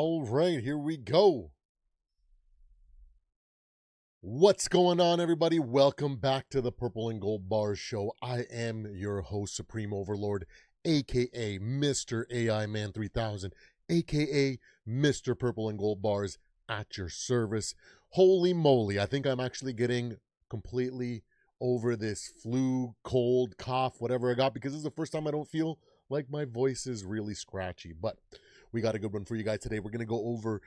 All right, here we go. What's going on, everybody? Welcome back to the Purple and Gold Bars Show. I am your host, Supreme Overlord, aka Mr. AI Man 3000, aka Mr. Purple and Gold Bars, at your service. Holy moly, I think I'm actually getting completely over this flu, cold, cough, whatever I got, because this is the first time I don't feel like my voice is really scratchy. But we got a good one for you guys today. We're going to go over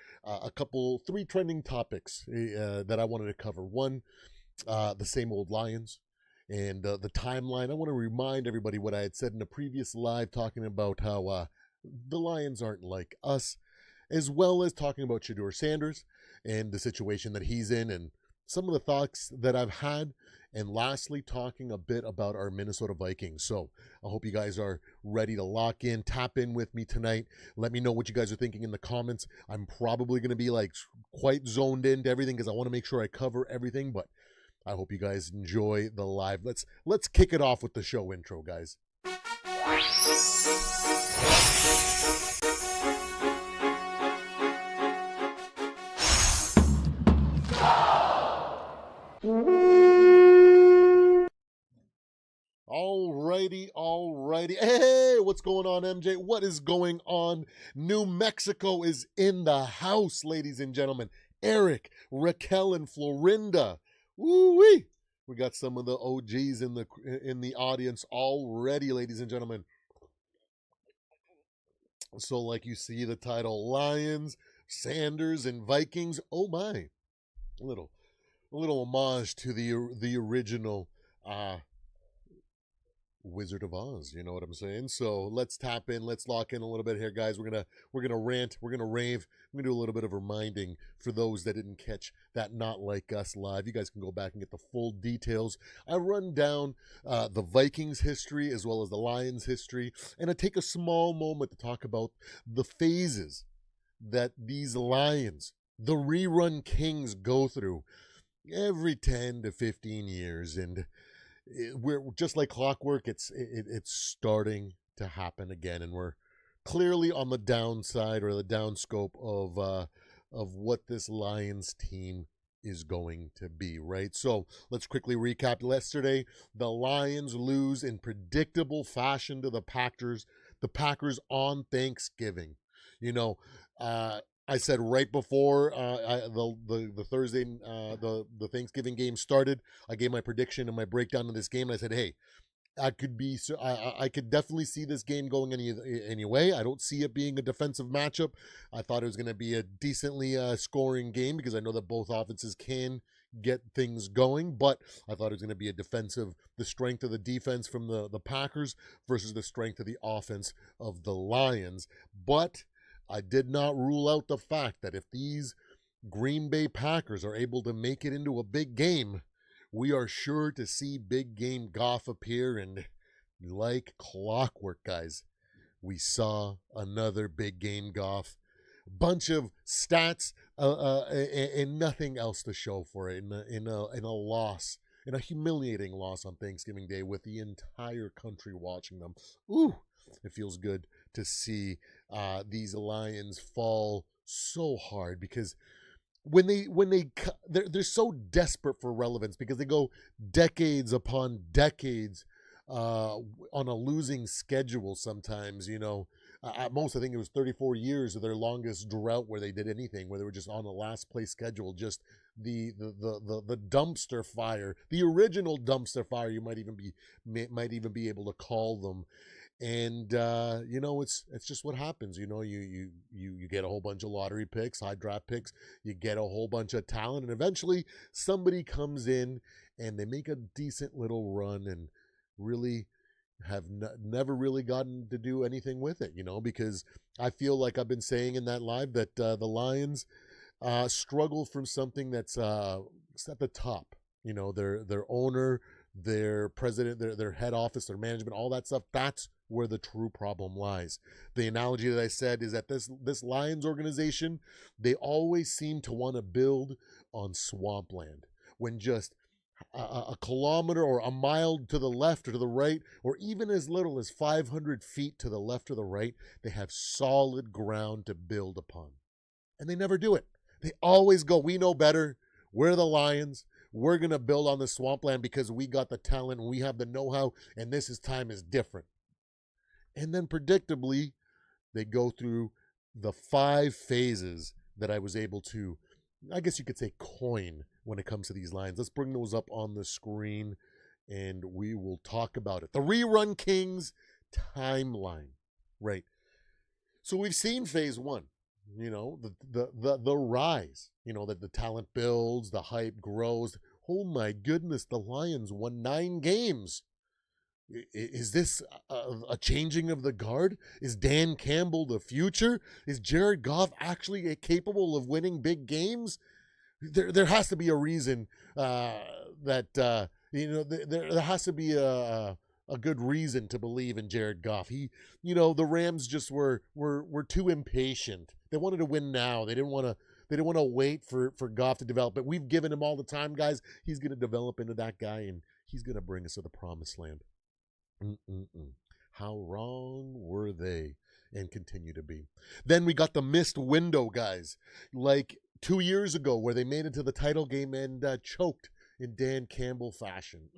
three trending topics that I wanted to cover. One, the same old Lions and the timeline. I want to remind everybody what I had said in a previous live talking about how the Lions aren't like us, as well as talking about Shedure Sanders and the situation that he's in and some of the thoughts that I've had. And lastly, talking a bit about our Minnesota Vikings. So I hope you guys are ready to lock in, tap in with me tonight. Let me know what you guys are thinking in the comments. I'm probably going to be like quite zoned into everything because I want to make sure I cover everything. But I hope you guys enjoy the live. Let's kick it off with the show intro, guys. Alrighty. Hey, what's going on, MJ? What is going on? New Mexico is in the house, ladies and gentlemen. Eric, Raquel, and Florinda. Woo-wee! We got some of the OGs in the audience already, ladies and gentlemen. So, like you see the title, Lions, Sanders, and Vikings. Oh my! A little homage to the original Wizard of Oz, you know what I'm saying? So let's tap in, let's lock in a little bit here, guys. We're gonna rant, we're gonna rave, we're gonna do a little bit of reminding for those that didn't catch that Not Like Us live. You guys can go back and get the full details. I run down the Vikings history as well as the Lions history, and I take a small moment to talk about the phases that these Lions, the Rerun Kings, go through every 10 to 15 years. And we're just like clockwork. It's starting to happen again, and we're clearly on the downside or the downscope of what this Lions team is going to be, right? So let's quickly recap. Yesterday, the Lions lose in predictable fashion to the Packers. The Packers on Thanksgiving. You know, I said right before the Thursday the Thanksgiving game started, I gave my prediction and my breakdown of this game, and I said, hey, I could definitely see this game going any way. I don't see it being a defensive matchup. I thought it was going to be a decently scoring game because I know that both offenses can get things going, but I thought it was going to be the strength of the defense from the Packers versus the strength of the offense of the Lions. But I did not rule out the fact that if these Green Bay Packers are able to make it into a big game, we are sure to see big game Goff appear. And like clockwork, guys, we saw another big game Goff. Bunch of stats and nothing else to show for it in a loss, in a humiliating loss on Thanksgiving Day with the entire country watching them. Ooh, it feels good to see these Lions fall so hard because they're so desperate for relevance because they go decades upon decades on a losing schedule sometimes, you know. At most, I think it was 34 years of their longest drought where they did anything, where they were just on a last place schedule, just the dumpster fire, the original dumpster fire, you might even be able to call them. And you know, it's just what happens. You know, you get a whole bunch of lottery picks, high draft picks, you get a whole bunch of talent, and eventually somebody comes in and they make a decent little run and really have never really gotten to do anything with it, you know, because I feel like I've been saying in that live that the Lions struggle from something that's at the top, you know, their owner, their president, their head office, their management, all that stuff. That's where the true problem lies. The analogy that I said is that this Lions organization, they always seem to want to build on swampland when just a kilometer or a mile to the left or to the right, or even as little as 500 feet to the left or the right, they have solid ground to build upon. And they never do it. They always go, we know better. We're the Lions. We're going to build on the swampland because we got the talent and we have the know-how, and time is different. And then predictably, they go through the 5 phases that I was able to, I guess you could say, coin when it comes to these lines. Let's bring those up on the screen and we will talk about it. The Rerun Kings timeline, right? So we've seen phase 1, the rise, that the talent builds, the hype grows. Oh my goodness, the Lions won 9 games. Is this a changing of the guard? Is Dan Campbell the future? Is Jared Goff actually capable of winning big games? There has to be a reason there has to be a good reason to believe in Jared Goff. The Rams just were too impatient. They wanted to win now. They didn't want to wait for Goff to develop. But we've given him all the time, guys. He's going to develop into that guy, and he's going to bring us to the promised land. How wrong were they, and continue to be. Then we got the missed window, guys, like 2 years ago where they made it to the title game and choked in Dan Campbell fashion.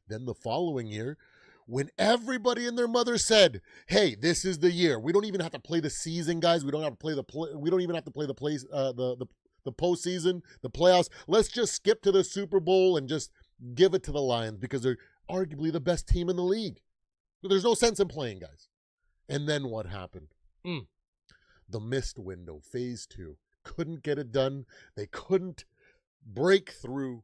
Then the following year, when everybody and their mother said, hey, this is the year. We don't even have to play the season, guys. We don't have to play we don't even have to play the postseason, the playoffs. Let's just skip to the Super Bowl and just give it to the Lions because they're arguably the best team in the league. There's no sense in playing, guys. And then what happened? The missed window, phase 2. Couldn't get it done. They couldn't break through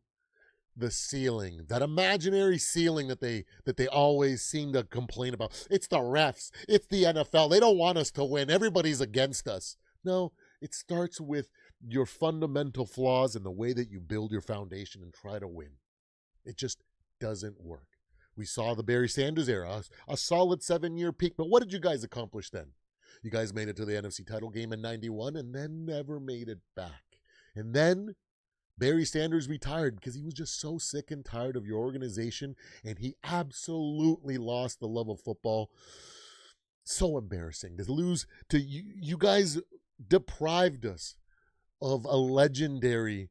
the ceiling, that imaginary ceiling that they always seem to complain about. It's the refs. It's the NFL. They don't want us to win. Everybody's against us. No, it starts with your fundamental flaws and the way that you build your foundation and try to win. It just doesn't work. We saw the Barry Sanders era, a solid 7-year peak. But what did you guys accomplish then? You guys made it to the NFC title game in 91 and then never made it back. And then Barry Sanders retired because he was just so sick and tired of your organization, and he absolutely lost the love of football. So embarrassing to lose to you. You guys deprived us of a legendary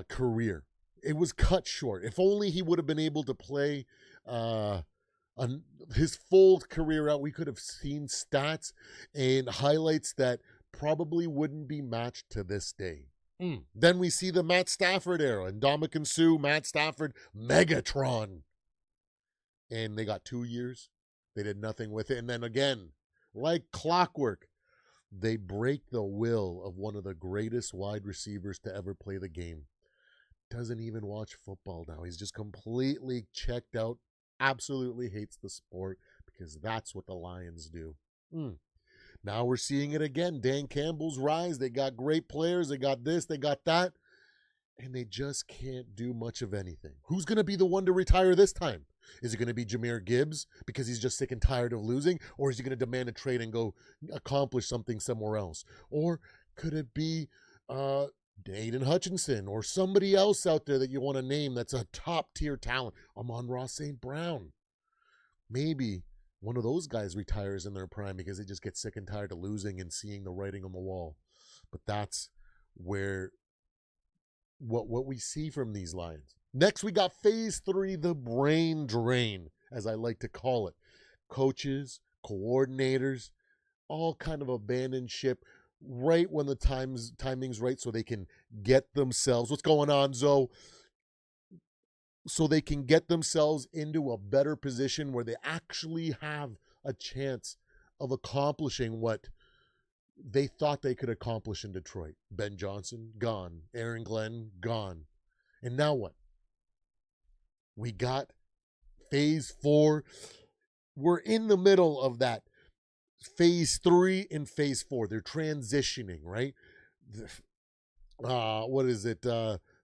career. It was cut short. If only he would have been able to play his full career out, we could have seen stats and highlights that probably wouldn't be matched to this day. Then we see the Matt Stafford era, and Ndamukong Suh, Matt Stafford, Megatron. And they got 2 years. They did nothing with it. And then again, like clockwork, they break the will of one of the greatest wide receivers to ever play the game. Doesn't even watch football now. He's just completely checked out, absolutely hates the sport because that's what the Lions do. Now we're seeing it again. Dan Campbell's rise. They got great players. They got this, they got that, and they just can't do much of anything. Who's going to be the one to retire this time? Is it going to be Jahmyr Gibbs because he's just sick and tired of losing? Or is he going to demand a trade and go accomplish something somewhere else? Or could it be Aiden Hutchinson or somebody else out there that you want to name that's a top-tier talent? Amon-Ra St. Brown. Maybe one of those guys retires in their prime because they just get sick and tired of losing and seeing the writing on the wall. But that's where what we see from these Lions. Next, we got phase 3, the brain drain, as I like to call it. Coaches, coordinators, all kind of abandon ship right when the timing's right so they can get themselves. What's going on, Zoe? So they can get themselves into a better position where they actually have a chance of accomplishing what they thought they could accomplish in Detroit. Ben Johnson, gone. Aaron Glenn, gone. And now what? We got phase 4. We're in the middle of that. Phase 3 and phase 4. They're transitioning, right? What is it?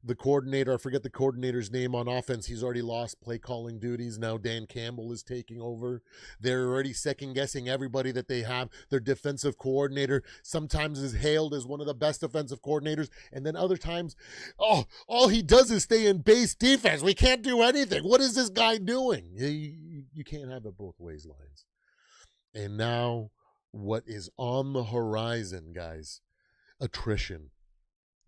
The coordinator, I forget the coordinator's name on offense. He's already lost play calling duties. Now Dan Campbell is taking over. They're already second guessing everybody that they have. Their defensive coordinator sometimes is hailed as one of the best defensive coordinators. And then other times, all he does is stay in base defense. We can't do anything. What is this guy doing? You can't have it both ways, Lions. And now what is on the horizon, guys, attrition.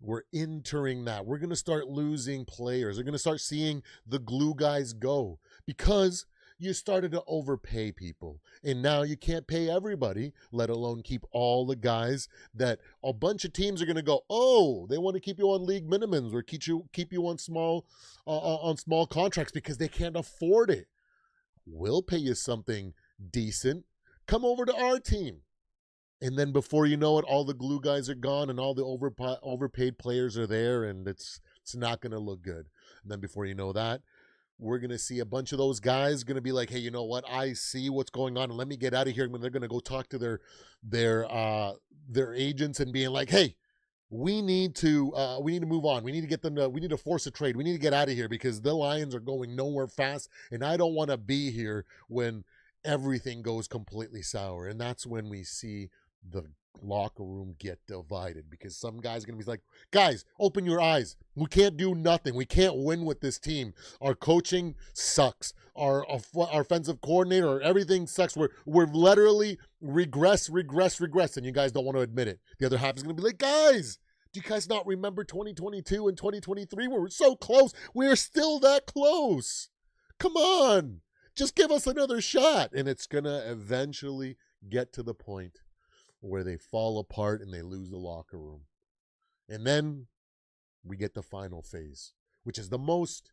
We're entering that. We're going to start losing players. We're going to start seeing the glue guys go because you started to overpay people. And now you can't pay everybody, let alone keep all the guys that a bunch of teams are going to go, oh, they want to keep you on league minimums or keep you on small contracts because they can't afford it. We'll pay you something decent. Come over to our team. And then before you know it, all the glue guys are gone and all the overpaid players are there, and it's not going to look good. And then before you know that, we're going to see a bunch of those guys going to be like, hey, you know what? I see what's going on, and let me get out of here. When they're going to go talk to their agents and being like, hey, we need to move on. We need to get them we need to force a trade. We need to get out of here because the Lions are going nowhere fast, and I don't want to be here when everything goes completely sour. And that's when we see the locker room get divided because some guys are going to be like, guys, open your eyes. We can't do nothing. We can't win with this team. Our coaching sucks. Our offensive coordinator, everything sucks. We're literally regress, and you guys don't want to admit it. The other half is going to be like, guys, do you guys not remember 2022 and 2023 where we're so close? We're still that close. Come on. Just give us another shot. And it's going to eventually get to the point where they fall apart and they lose the locker room. And then we get the final phase, which is the most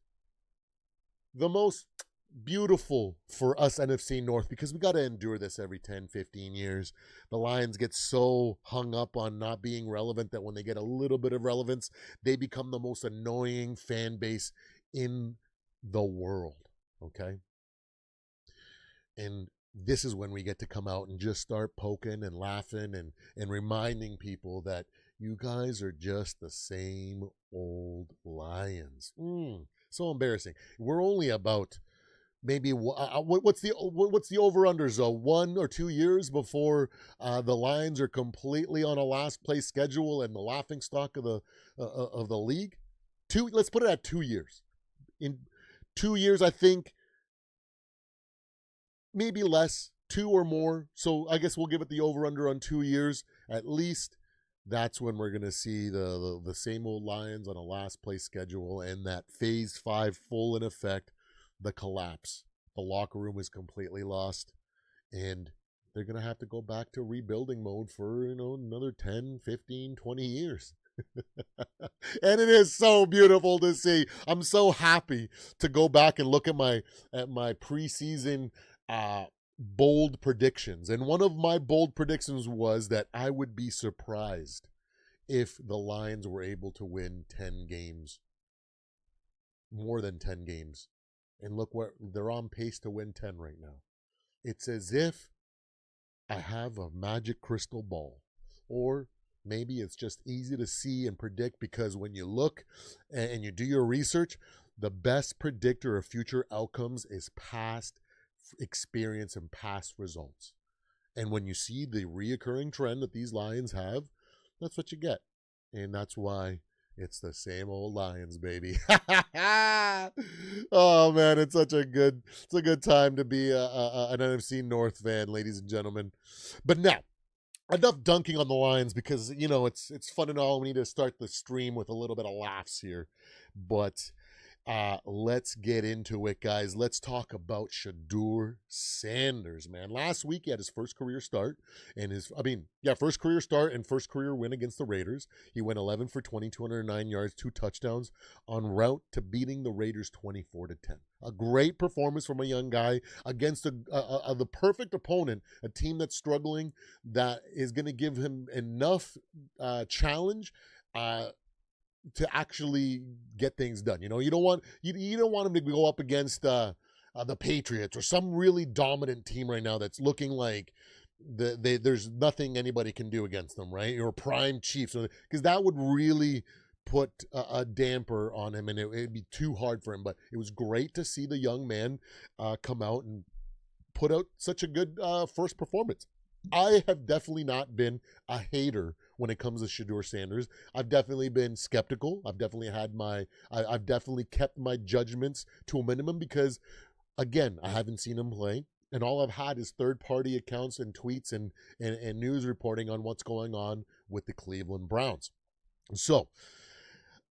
beautiful for us NFC North because we got to endure this every 10, 15 years. The Lions get so hung up on not being relevant that when they get a little bit of relevance, they become the most annoying fan base in the world, okay? And this is when we get to come out and just start poking and laughing and reminding people that you guys are just the same old Lions. So embarrassing. We're only about maybe what's the over-under, so 1 or 2 years before the Lions are completely on a last place schedule and the laughingstock of the league. Let's put it at 2 years. In 2 years, I think. Maybe less, 2 or more. So I guess we'll give it the over-under on 2 years. At least that's when we're going to see the same old Lions on a last place schedule and that phase 5 full in effect, the collapse. The locker room is completely lost and they're going to have to go back to rebuilding mode for, another 10, 15, 20 years. And it is so beautiful to see. I'm so happy to go back and look at my preseason bold predictions. And one of my bold predictions was that I would be surprised if the Lions were able to win 10 games, more than 10 games. And look where they're on pace to win 10 right now. It's as if I have a magic crystal ball, or maybe it's just easy to see and predict because when you look and you do your research, the best predictor of future outcomes is past experience and past results. And when you see the reoccurring trend that these Lions have, that's what you get. And that's why it's the same old Lions, baby. Oh man, it's a good time to be an NFC North fan, ladies and gentlemen. But now, enough dunking on the Lions because it's fun and all. We need to start the stream with a little bit of laughs here, but let's get into it, guys. Let's talk about Shedure Sanders, man. Last week he had his first career start and first career start and first career win against the Raiders. He went 11 for 20, 209 yards, 2 touchdowns en route to beating the Raiders 24-10. A great performance from a young guy against the perfect opponent, a team that's struggling, that is going to give him enough challenge to actually get things done. You don't want him to go up against the Patriots or some really dominant team right now that's looking like there's nothing anybody can do against them, right? Or prime Chiefs, because that would really put a damper on him and it'd be too hard for him. But it was great to see the young man come out and put out such a good first performance. I have definitely not been a hater when it comes to Shedure Sanders. I've definitely been skeptical. I've definitely kept my judgments to a minimum because, again, I haven't seen him play. And all I've had is third-party accounts and tweets and news reporting on what's going on with the Cleveland Browns. So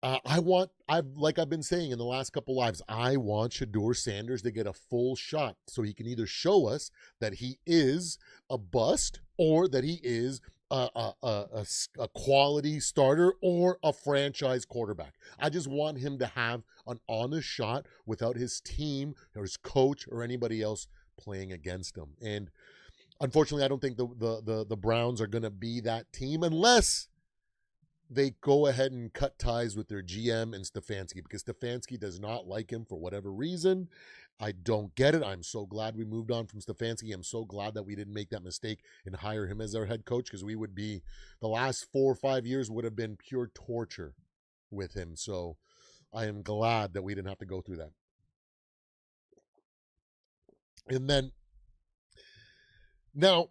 like I've been saying in the last couple lives, I want Shedure Sanders to get a full shot so he can either show us that he is a bust or that he is a quality starter or a franchise quarterback. I just want him to have an honest shot without his team or his coach or anybody else playing against him. And unfortunately, I don't think the Browns are going to be that team unless they go ahead and cut ties with their GM and Stefanski, because Stefanski does not like him for whatever reason. I don't get it. I'm so glad we moved on from Stefanski. I'm so glad that we didn't make that mistake and hire him as our head coach, because we would be, the last 4 or 5 years would have been pure torture with him. So I am glad that we didn't have to go through that. And then now,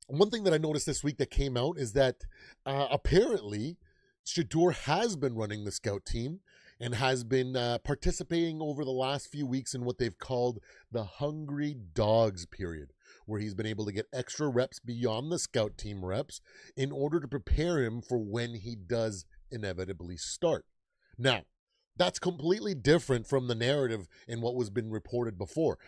one thing that I noticed this week that came out is that apparently Shedure has been running the scout team and has been participating over the last few weeks in what they've called the Hungry Dogs period, where he's been able to get extra reps beyond the scout team reps in order to prepare him for when he does inevitably start. Now, that's completely different from the narrative and what was been reported before.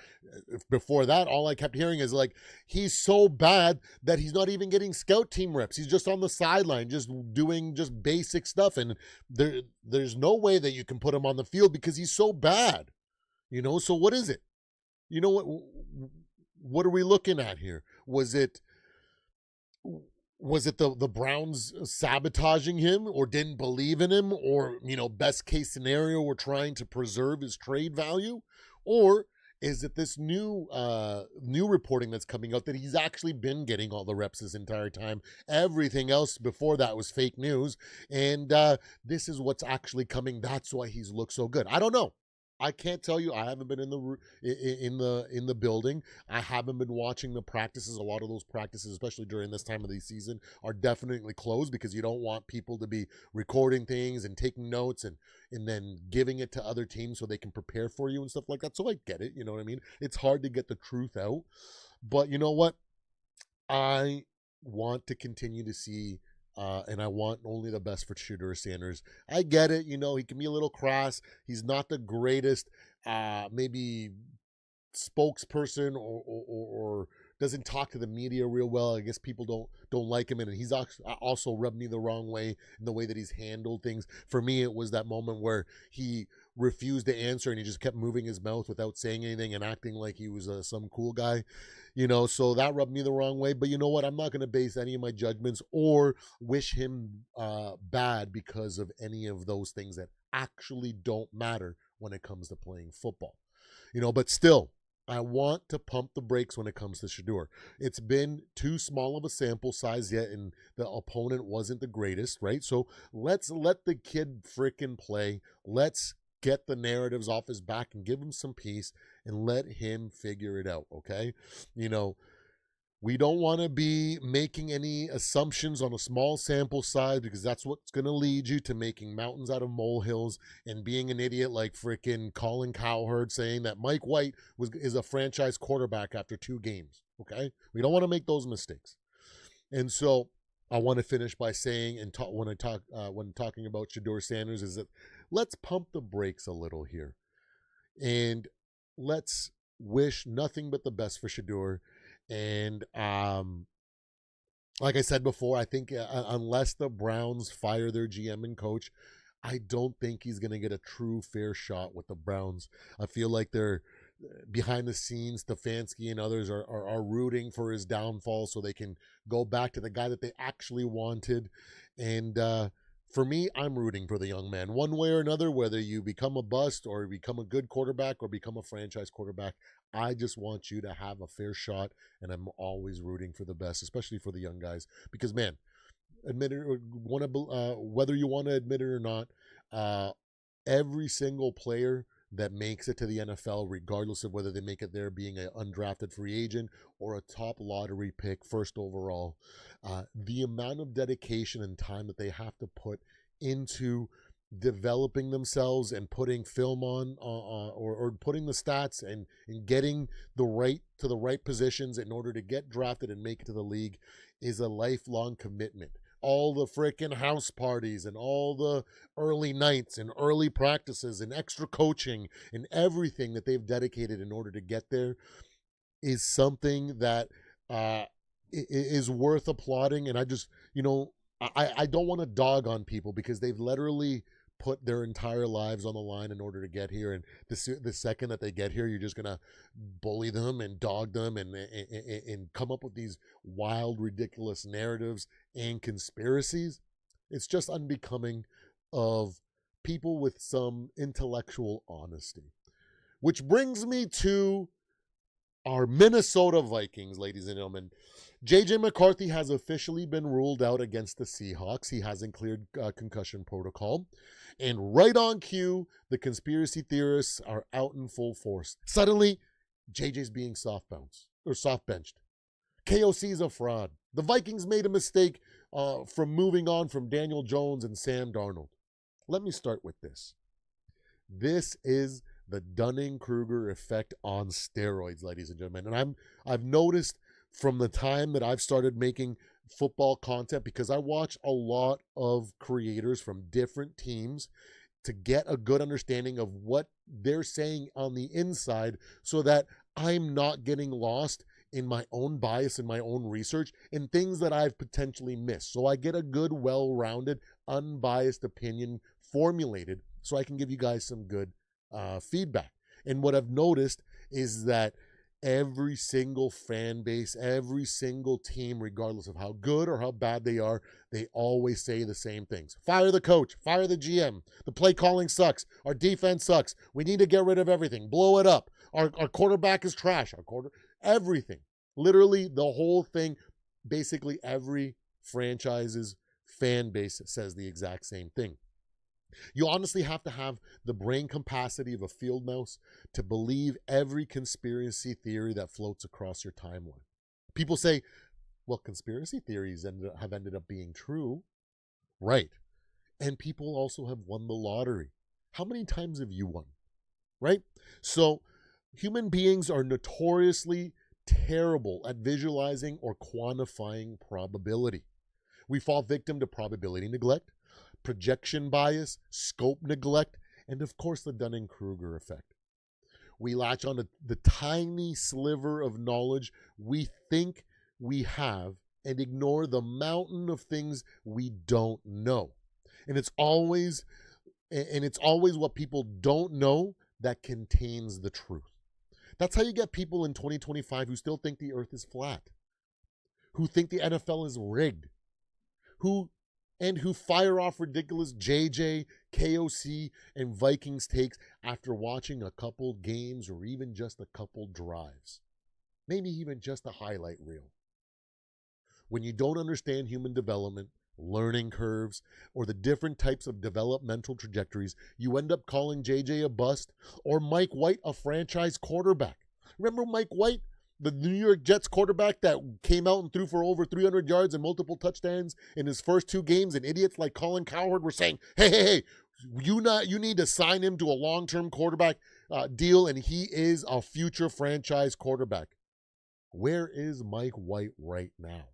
Before that, all I kept hearing is like, he's so bad that he's not even getting scout team reps. He's just on the sideline, just doing just basic stuff. And there's no way that you can put him on the field because he's so bad. So what is it? What are we looking at here? Was it the Browns sabotaging him or didn't believe in him, or, best case scenario, we're trying to preserve his trade value? Or is it this new reporting that's coming out that he's actually been getting all the reps this entire time? Everything else before that was fake news. And this is what's actually coming. That's why he's looked so good. I don't know. I can't tell you. I haven't been in the building. I haven't been watching the practices. A lot of those practices, especially during this time of the season, are definitely closed because you don't want people to be recording things and taking notes and then giving it to other teams so they can prepare for you and stuff like that. So I get it. You know what I mean? It's hard to get the truth out. But you know what? I want to continue to see and I want only the best for Shedure Sanders. I get it. He can be a little crass. He's not the greatest, maybe spokesperson or doesn't talk to the media real well. I guess people don't like him, and he's also rubbed me the wrong way in the way that he's handled things. For me, it was that moment where he refused to answer and he just kept moving his mouth without saying anything and acting like he was some cool guy, so that rubbed me the wrong way. But you know what? I'm not going to base any of my judgments or wish him bad because of any of those things that actually don't matter when it comes to playing football. But still, I want to pump the brakes when it comes to Shedure. It's been too small of a sample size yet, and the opponent wasn't the greatest, right? So let's let the kid frickin' play. Let's get the narratives off his back and give him some peace and let him figure it out, okay? We don't want to be making any assumptions on a small sample size, because that's what's going to lead you to making mountains out of molehills and being an idiot like freaking Colin Cowherd saying that Mike White is a franchise quarterback after 2 games, okay? We don't want to make those mistakes. And so I want to finish by saying, when talking about Shedure Sanders, is that let's pump the brakes a little here. And let's wish nothing but the best for Shedure. And like I said before, I think unless the Browns fire their GM and coach, I don't think he's going to get a true fair shot with the Browns. I feel like they're behind the scenes. Stefanski and others are rooting for his downfall so they can go back to the guy that they actually wanted. And for me, I'm rooting for the young man one way or another, whether you become a bust or become a good quarterback or become a franchise quarterback. I just want you to have a fair shot, and I'm always rooting for the best, especially for the young guys. Because, man, admit it or whether you want to admit it or not, every single player that makes it to the NFL, regardless of whether they make it there being an undrafted free agent or a top lottery pick, first overall, the amount of dedication and time that they have to put into developing themselves and putting film on or putting the stats and getting the right positions in order to get drafted and make it to the league is a lifelong commitment. All the freaking house parties and all the early nights and early practices and extra coaching and everything that they've dedicated in order to get there is something that is worth applauding. And I just, I don't want to dog on people because they've literally put their entire lives on the line in order to get here. And the second that they get here, you're just going to bully them and dog them and come up with these wild, ridiculous narratives and conspiracies. It's just unbecoming of people with some intellectual honesty. Which brings me to our Minnesota Vikings, ladies and gentlemen. J.J. McCarthy has officially been ruled out against the Seahawks. He hasn't cleared concussion protocol. And right on cue, the conspiracy theorists are out in full force. Suddenly, J.J.'s being soft-benched. KOC is a fraud. The Vikings made a mistake from moving on from Daniel Jones and Sam Darnold. Let me start with this. This is the Dunning-Kruger effect on steroids, ladies and gentlemen. And I've noticed from the time that I've started making football content, because I watch a lot of creators from different teams to get a good understanding of what they're saying on the inside so that I'm not getting lost in my own bias and my own research and things that I've potentially missed. So I get a good, well-rounded, unbiased opinion formulated so I can give you guys some good feedback. And what I've noticed is that every single fan base, every single team, regardless of how good or how bad they are, they always say the same things. Fire the coach, fire the GM. The play calling sucks. Our defense sucks. We need to get rid of everything. Blow it up. Our quarterback is trash. Everything. Literally the whole thing. Basically every franchise's fan base says the exact same thing. You honestly have to have the brain capacity of a field mouse to believe every conspiracy theory that floats across your timeline. People say, well, conspiracy theories have ended up being true. Right. And people also have won the lottery. How many times have you won? Right? So human beings are notoriously terrible at visualizing or quantifying probability. We fall victim to probability neglect, projection bias, scope neglect, and of course the Dunning-Kruger effect. We latch on to the tiny sliver of knowledge we think we have and ignore the mountain of things we don't know. And it's always what people don't know that contains the truth. That's how you get people in 2025 who still think the earth is flat, who think the NFL is rigged, who fire off ridiculous JJ, KOC, and Vikings takes after watching a couple games or even just a couple drives. Maybe even just a highlight reel. When you don't understand human development, learning curves, or the different types of developmental trajectories, you end up calling JJ a bust or Mike White a franchise quarterback. Remember Mike White? The New York Jets quarterback that came out and threw for over 300 yards and multiple touchdowns in his first 2 games, and idiots like Colin Cowherd were saying, hey, you need to sign him to a long-term quarterback deal, and he is a future franchise quarterback. Where is Mike White right now?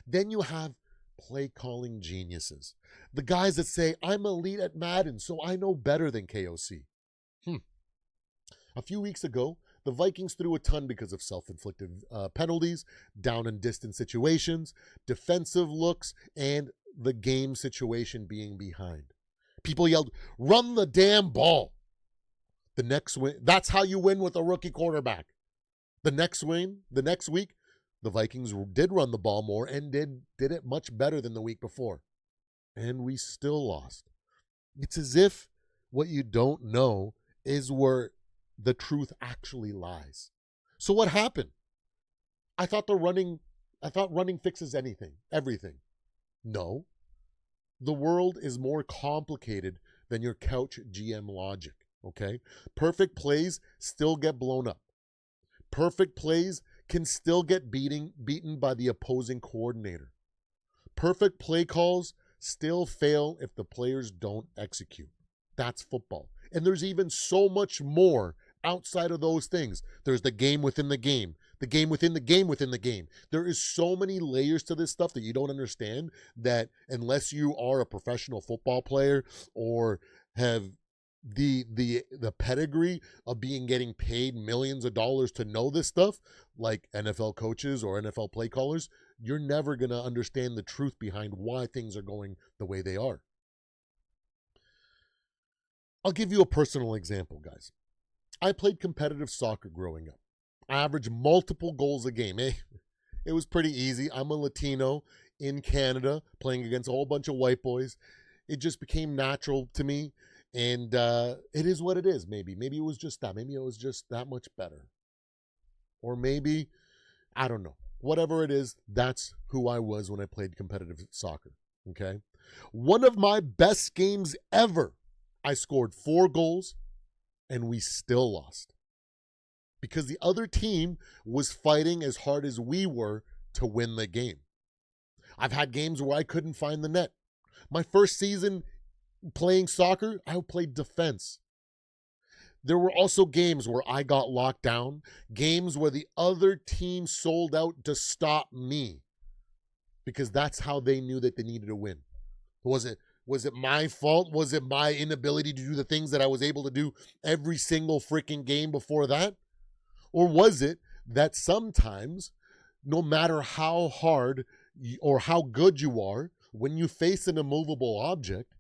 Then you have play-calling geniuses. The guys that say, I'm elite at Madden, so I know better than KOC. A few weeks ago, the Vikings threw a ton because of self-inflicted penalties, down and distance situations, defensive looks, and the game situation being behind. People yelled, run the damn ball. The next win, that's how you win with a rookie quarterback. The next week, the Vikings did run the ball more and did it much better than the week before. And we still lost. It's as if what you don't know is where the truth actually lies. So what happened? I thought running fixes everything. No. The world is more complicated than your couch GM logic, okay? Perfect plays still get blown up. Perfect plays can still get beaten by the opposing coordinator. Perfect play calls still fail if the players don't execute. That's football. And there's even so much more outside of those things. There's the game within the game, the game within the game within the game. There is so many layers to this stuff that you don't understand, that unless you are a professional football player or have the pedigree of getting paid millions of dollars to know this stuff, like NFL coaches or NFL play callers, you're never going to understand the truth behind why things are going the way they are. I'll give you a personal example, guys. I played competitive soccer growing up. I averaged multiple goals a game. It was pretty easy. I'm a Latino in Canada playing against a whole bunch of white boys. It just became natural to me. And it is what it is, maybe. Maybe it was just that. Maybe it was just that much better. Or maybe, I don't know. Whatever it is, that's who I was when I played competitive soccer, okay? One of my best games ever, I scored 4 goals, and we still lost. Because the other team was fighting as hard as we were to win the game. I've had games where I couldn't find the net. My first season playing soccer, I played defense. There were also games where I got locked down, games where the other team sold out to stop me, because that's how they knew that they needed to win. Was it my fault? Was it my inability to do the things that I was able to do every single freaking game before that? Or was it that sometimes, no matter how hard or how good you are, when you face an immovable object,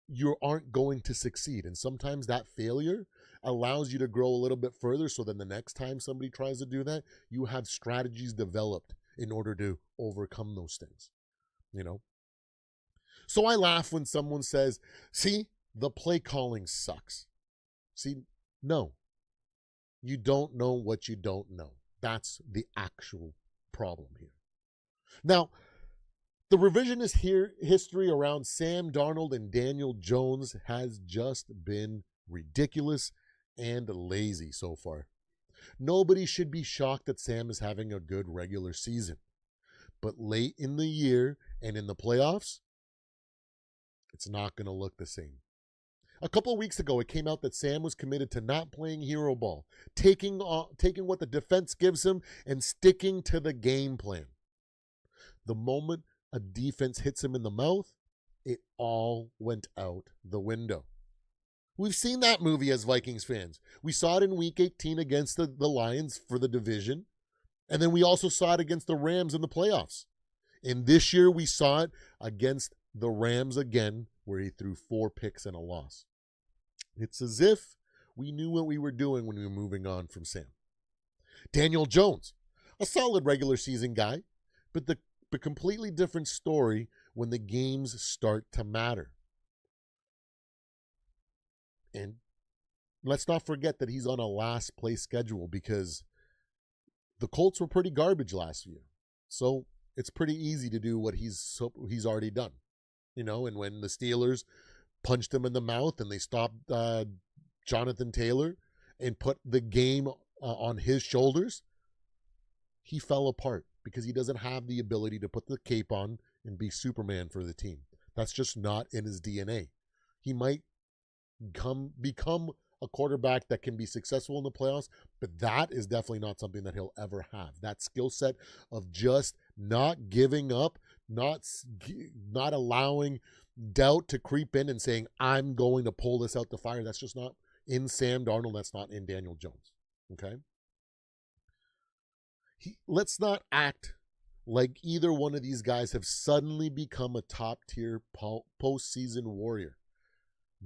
you aren't going to succeed. And sometimes that failure allows you to grow a little bit further, so then the next time somebody tries to do that, you have strategies developed in order to overcome those things, you know? So I laugh when someone says, see, the play calling sucks. See, no. You don't know what you don't know. That's the actual problem here. Now, the revisionist history around Sam Darnold and Daniel Jones has just been ridiculous and lazy so far. Nobody should be shocked that Sam is having a good regular season. But late in the year and in the playoffs, it's not going to look the same. A couple of weeks ago, it came out that Sam was committed to not playing hero ball, taking what the defense gives him and sticking to the game plan. The moment a defense hits him in the mouth, it all went out the window. We've seen that movie as Vikings fans. We saw it in Week 18 against the Lions for the division, and then we also saw it against the Rams in the playoffs. And this year, we saw it against the Rams again, where he threw 4 picks and a loss. It's as if we knew what we were doing when we were moving on from Sam. Daniel Jones, a solid regular season guy, but the completely different story when the games start to matter. And let's not forget that he's on a last place schedule, because the Colts were pretty garbage last year. So it's pretty easy to do what he's already done. You know, and when the Steelers punched him in the mouth and they stopped Jonathan Taylor and put the game on his shoulders, he fell apart because he doesn't have the ability to put the cape on and be Superman for the team. That's just not in his DNA. He might become a quarterback that can be successful in the playoffs, but that is definitely not something that he'll ever have. That skill set of just not giving up, not allowing doubt to creep in and saying, I'm going to pull this out the fire. That's just not in Sam Darnold. That's not in Daniel Jones. Okay? Let's not act like either one of these guys have suddenly become a top-tier postseason warrior.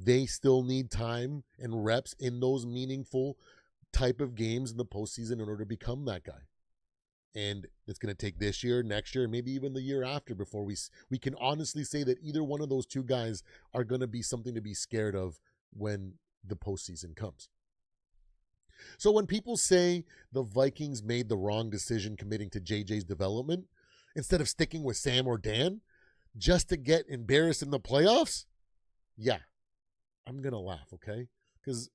They still need time and reps in those meaningful type of games in the postseason in order to become that guy. And it's going to take this year, next year, maybe even the year after before we can honestly say that either one of those two guys are going to be something to be scared of when the postseason comes. So when people say the Vikings made the wrong decision committing to JJ's development, instead of sticking with Sam or Dan, just to get embarrassed in the playoffs, yeah, I'm going to laugh, okay? Because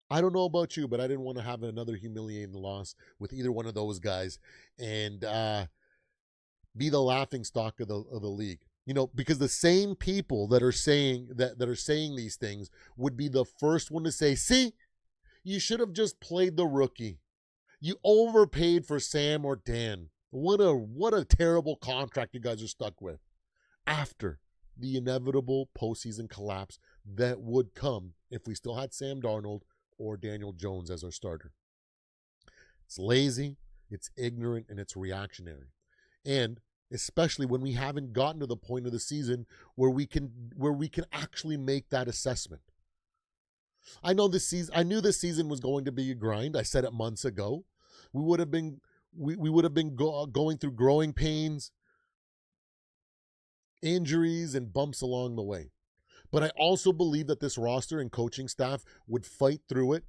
I don't know about you, but I didn't want to have another humiliating loss with either one of those guys and be the laughing stock of the league. Because the same people that are saying these things would be the first one to say, see, you should have just played the rookie. You overpaid for Sam or Dan. What a terrible contract you guys are stuck with. After the inevitable postseason collapse that would come if we still had Sam Darnold or Daniel Jones as our starter. It's lazy, it's ignorant, and it's reactionary. And especially when we haven't gotten to the point of the season where we can actually make that assessment. I knew this season was going to be a grind. I said it months ago. We would have been going through growing pains, injuries, and bumps along the way. But I also believe that this roster and coaching staff would fight through it,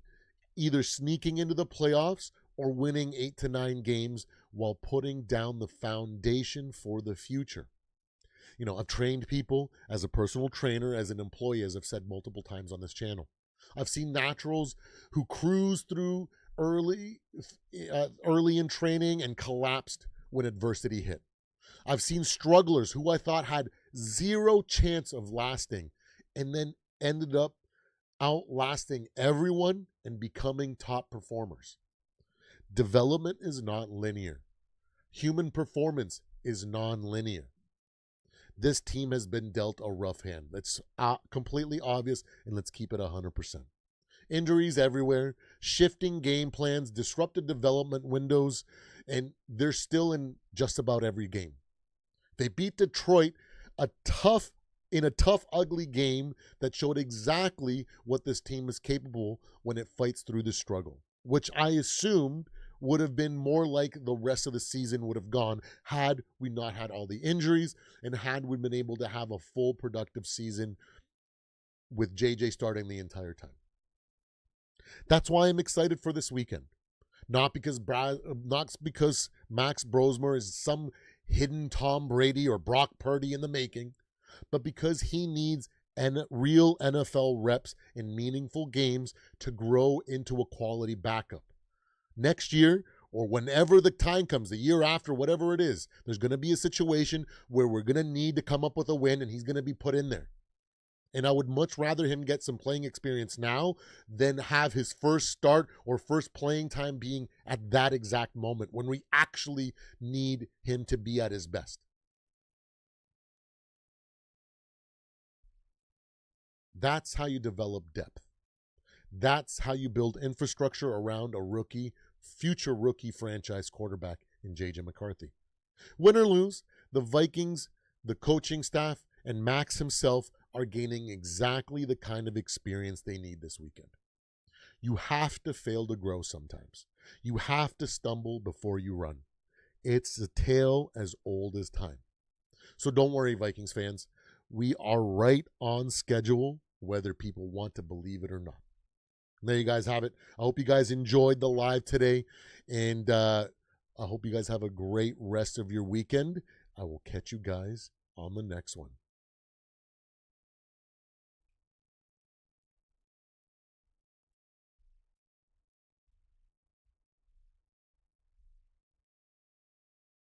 either sneaking into the playoffs or winning 8 to 9 games while putting down the foundation for the future. I've trained people as a personal trainer, as an employee, as I've said multiple times on this channel. I've seen naturals who cruised through early in training and collapsed when adversity hit. I've seen strugglers who I thought had zero chance of lasting and then ended up outlasting everyone and becoming top performers. Development is not linear. Human performance is non-linear. This team has been dealt a rough hand. That's completely obvious, and let's keep it 100%. Injuries everywhere, shifting game plans, disrupted development windows, and they're still in just about every game. They beat Detroit in a tough, ugly game that showed exactly what this team is capable when it fights through the struggle, which I assumed would have been more like the rest of the season would have gone had we not had all the injuries and had we been able to have a full productive season with JJ starting the entire time. That's why I'm excited for this weekend. Not because Max Brosmer is some hidden Tom Brady or Brock Purdy in the making, but because he needs real NFL reps in meaningful games to grow into a quality backup. Next year, or whenever the time comes, the year after, whatever it is, there's going to be a situation where we're going to need to come up with a win, and he's going to be put in there. And I would much rather him get some playing experience now than have his first start or first playing time being at that exact moment when we actually need him to be at his best. That's how you develop depth. That's how you build infrastructure around a future rookie franchise quarterback in J.J. McCarthy. Win or lose, the Vikings, the coaching staff, and Max himself are gaining exactly the kind of experience they need this weekend. You have to fail to grow sometimes. You have to stumble before you run. It's a tale as old as time. So don't worry, Vikings fans. We are right on schedule, whether people want to believe it or not. And there you guys have it. I hope you guys enjoyed the live today, and I hope you guys have a great rest of your weekend. I will catch you guys on the next one.